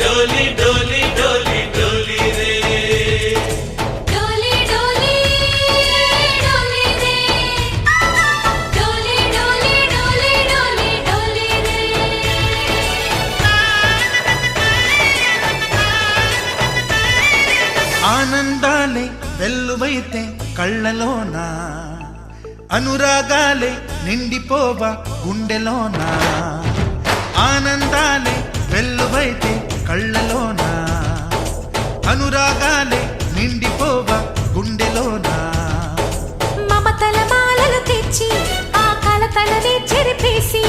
डोली डोली डोली डोली रे डोली डोली डोली रे डोली डोली डोली डोली डोली रे ఆనందాలే వెల్లువైతే కళ్ళలోన అనురాగాలే నిండిపోవా గుండెలోన ఆనందాలే వెల్లువైతే కళ్ళలోన అనురాగాలే నిండిపోవా గుండెలోన మమతల మాలలు తెచ్చి ఆ కలతలనే చెరిపేసి